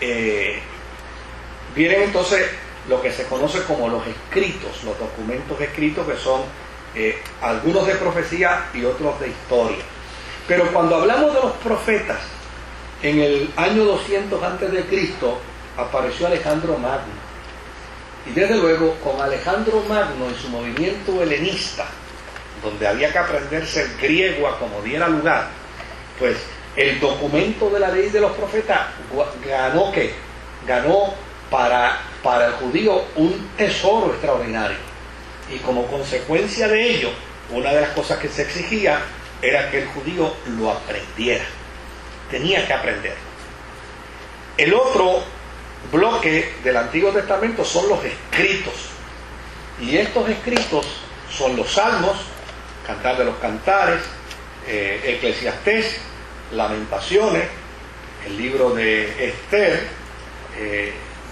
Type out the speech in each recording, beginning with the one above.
vienen entonces lo que se conoce como los escritos, los documentos escritos, que son algunos de profecía y otros de historia. Pero cuando hablamos de los profetas, en el año 200 antes de Cristo apareció Alejandro Magno. Y desde luego con Alejandro Magno en su movimiento helenista, donde había que aprenderse el griego a como diera lugar, pues el documento de la ley de los profetas ganó para el judío un tesoro extraordinario. Y como consecuencia de ello, una de las cosas que se exigía era que el judío lo aprendiera. Tenía que aprenderlo. El otro bloque del Antiguo Testamento son los escritos. Y estos escritos son los Salmos, Cantar de los Cantares, Eclesiastés, Lamentaciones, el libro de Esther,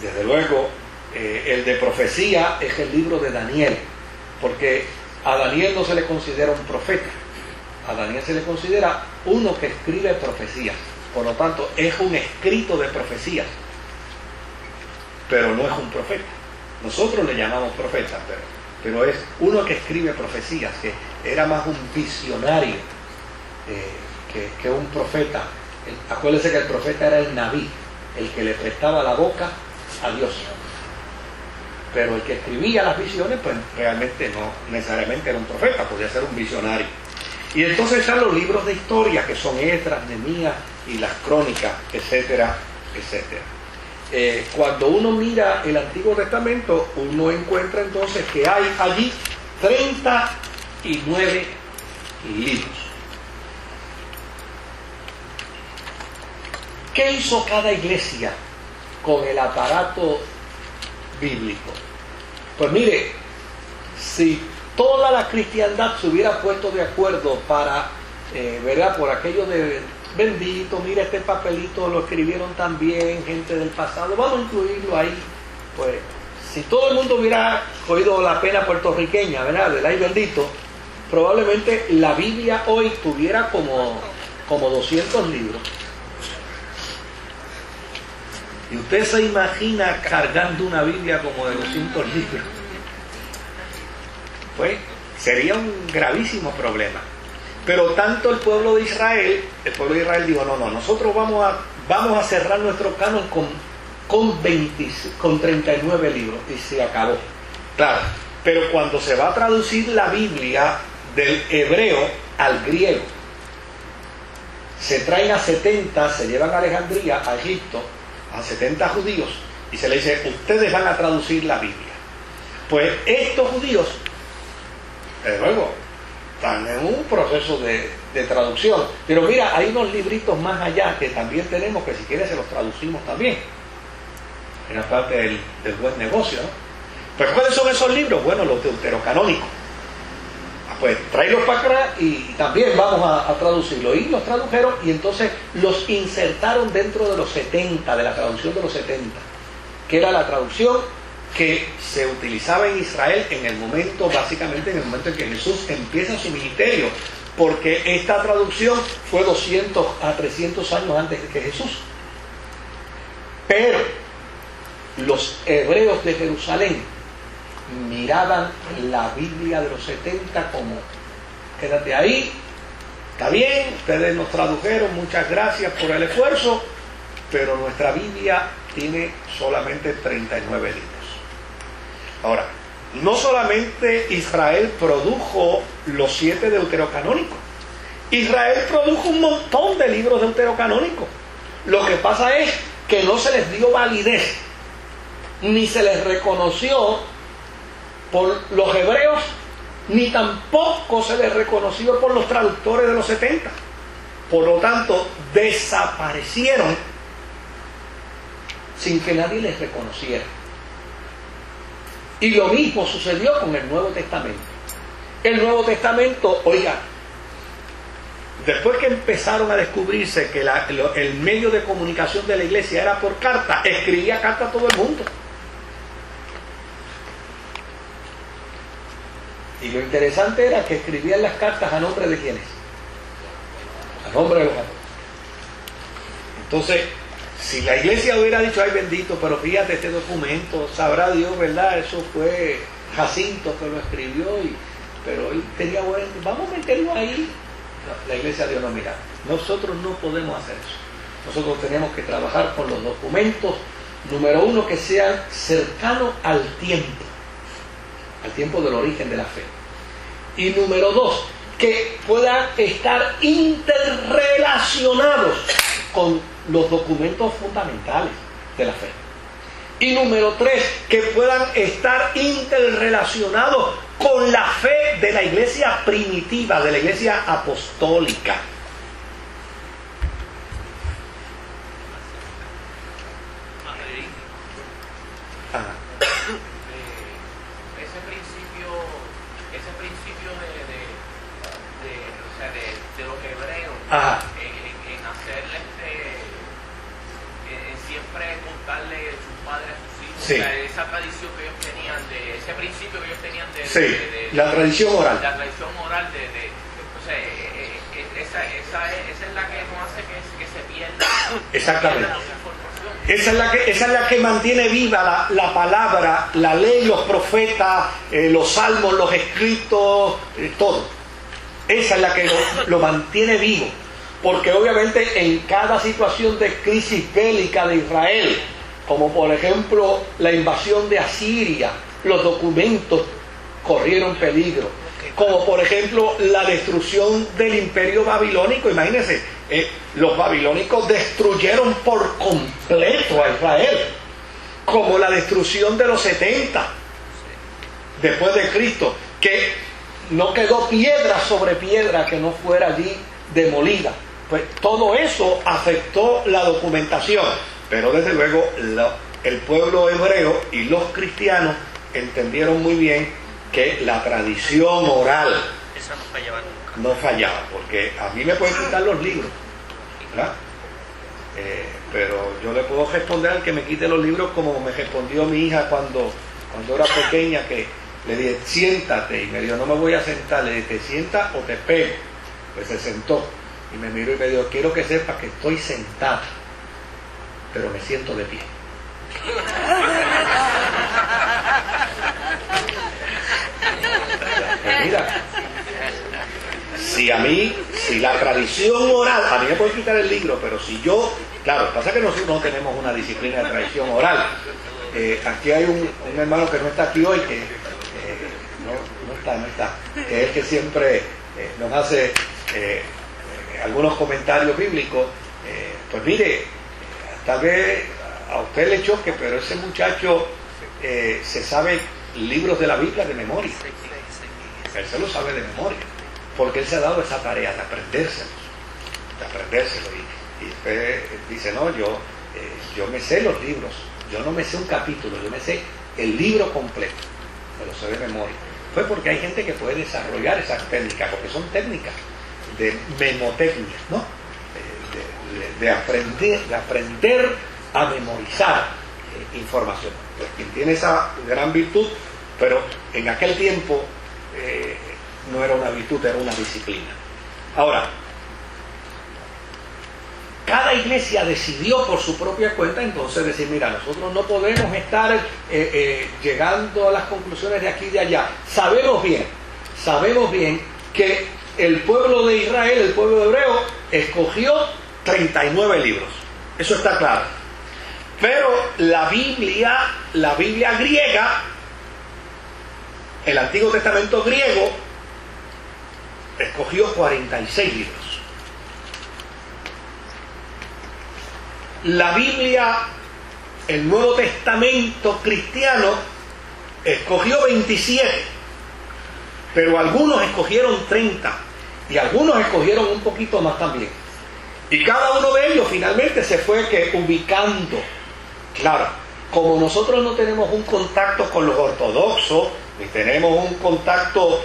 desde luego el de profecía es el libro de Daniel, porque a Daniel no se le considera un profeta, a Daniel se le considera uno que escribe profecías, por lo tanto es un escrito de profecías, pero no es un profeta. Nosotros le llamamos profeta, pero es uno que escribe profecías, que era más un visionario que un profeta. Acuérdense que el profeta era el Nabí, el que le prestaba la boca a Dios. Pero el que escribía las visiones, pues realmente no necesariamente era un profeta, podía ser un visionario. Y entonces están los libros de historia, que son Esdras, Nehemías y las crónicas, etcétera, etcétera. Cuando uno mira el Antiguo Testamento, uno encuentra entonces que hay allí 39 libros. ¿Qué hizo cada iglesia con el aparato bíblico? Pues mire, si toda la cristiandad se hubiera puesto de acuerdo para, ¿verdad? Por aquello de bendito, mira este papelito, lo escribieron también gente del pasado, vamos a incluirlo ahí. Pues si todo el mundo hubiera cogido la pena puertorriqueña, ¿verdad? Del ay bendito, probablemente la Biblia hoy tuviera como 200 libros. Y usted se imagina cargando una Biblia como de 200 libros. Pues sería un gravísimo problema. Pero tanto el pueblo de Israel dijo, no, nosotros vamos a cerrar nuestro canon con 39 libros. Y se acabó. Claro, pero cuando se va a traducir la Biblia del hebreo al griego, se traen a 70, se llevan a Alejandría, a Egipto, a 70 judíos, y se les dice, ustedes van a traducir la Biblia. Pues estos judíos, desde luego, están en un proceso de traducción. Pero mira, hay unos libritos más allá que también tenemos, que si quieres se los traducimos también. Era parte del buen negocio, ¿no? Pues ¿cuáles son esos libros? Bueno, los deuterocanónicos. Pues tráelos para acá y también vamos a traducirlos. Y los tradujeron y entonces los insertaron dentro de los 70, de la traducción de los 70, que era la traducción que se utilizaba en Israel en el momento, básicamente en el momento en que Jesús empieza su ministerio, porque esta traducción fue 200 a 300 años antes que Jesús. Pero los hebreos de Jerusalén miraban la Biblia de los 70 como, quédate ahí, está bien, ustedes nos tradujeron, muchas gracias por el esfuerzo, pero nuestra Biblia tiene solamente 39 libros. Ahora, no solamente Israel produjo los 7 deuterocanónicos, Israel produjo un montón de libros deuterocanónicos. Lo que pasa es que no se les dio validez, ni se les reconoció por los hebreos, ni tampoco se les reconoció por los traductores de los 70. Por lo tanto, desaparecieron sin que nadie les reconociera. Y lo mismo sucedió con el Nuevo Testamento. El Nuevo Testamento, oiga, después que empezaron a descubrirse que el medio de comunicación de la iglesia era por carta, escribía carta a todo el mundo. Y lo interesante era que escribían las cartas a nombre de quiénes, a nombre de los apóstoles. Entonces, si la iglesia hubiera dicho, ay bendito, pero fíjate este documento, sabrá Dios, ¿verdad? Eso fue Jacinto que lo escribió, pero él tenía bueno, vamos a meterlo ahí. No, la iglesia dijo, no, mira, nosotros no podemos hacer eso. Nosotros tenemos que trabajar con los documentos, número uno, que sean cercanos al tiempo del origen de la fe. Y número dos, que puedan estar interrelacionados con los documentos fundamentales de la fe. Y número tres, que puedan estar interrelacionados con la fe de la iglesia primitiva, de la iglesia apostólica. De los hebreos, Ajá. en hacerle siempre contarle sus padres a sus hijos, Sí. o sea, esa tradición que ellos tenían, ese principio que ellos tenían Sí, la tradición oral. La tradición oral esa es la que no hace que se pierda. Exactamente. La información. Esa es la que mantiene viva la palabra, la ley, los profetas, los salmos, los escritos, todo. Esa es la que lo mantiene vivo. Porque obviamente en cada situación de crisis bélica de Israel, como por ejemplo la invasión de Asiria, los documentos corrieron peligro. Como por ejemplo la destrucción del imperio babilónico. Imagínense, los babilónicos destruyeron por completo a Israel. Como la destrucción de los 70 después de Cristo, que no quedó piedra sobre piedra que no fuera allí demolida. Pues todo eso afectó la documentación, pero desde luego el pueblo hebreo y los cristianos entendieron muy bien que la tradición oral Esa no fallaba nunca. no fallaba, porque a mí me pueden quitar los libros, ¿verdad? Pero yo le puedo responder al que me quite los libros como me respondió mi hija cuando era pequeña, que le dije, siéntate, y me dijo, no me voy a sentar. Le dije, ¿te sientas o te pego? Pues se sentó y me miró y me dijo, quiero que sepas que estoy sentada, pero me siento de pie. Pues mira, si la tradición oral, a mí me puede quitar el libro, pero si yo, claro, pasa que nosotros no tenemos una disciplina de tradición oral. Aquí hay un hermano que no está aquí hoy, que no está, que es el que siempre nos hace algunos comentarios bíblicos. Pues mire, tal vez a usted le choque, pero ese muchacho se sabe libros de la Biblia de memoria. Él se lo sabe de memoria, porque él se ha dado esa tarea de aprendérselo. Y usted dice, no, yo me sé los libros, yo no me sé un capítulo, yo me sé el libro completo, me lo sé de memoria. Fue porque hay gente que puede desarrollar esas técnicas, porque son técnicas de memotecnia, ¿no? De aprender a memorizar información. Pues quien tiene esa gran virtud, pero en aquel tiempo no era una virtud, era una disciplina. Ahora, cada iglesia decidió por su propia cuenta entonces decir, mira, nosotros no podemos estar llegando a las conclusiones de aquí y de allá. Sabemos bien que el pueblo de Israel, el pueblo hebreo, escogió 39 libros. Eso está claro. Pero la Biblia griega, el Antiguo Testamento griego, escogió 46 libros. La Biblia, el Nuevo Testamento cristiano, escogió 27, pero algunos escogieron 30 y algunos escogieron un poquito más también. Y cada uno de ellos finalmente se fue ubicando. Claro, como nosotros no tenemos un contacto con los ortodoxos, ni tenemos un contacto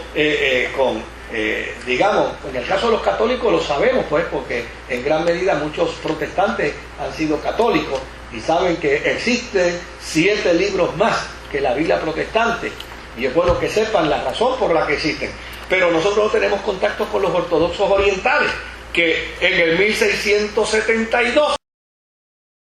digamos, en el caso de los católicos lo sabemos, pues, porque en gran medida muchos protestantes han sido católicos y saben que existen 7 libros más que la Biblia protestante, y es bueno que sepan la razón por la que existen. Pero nosotros no tenemos contacto con los ortodoxos orientales, que en el 1672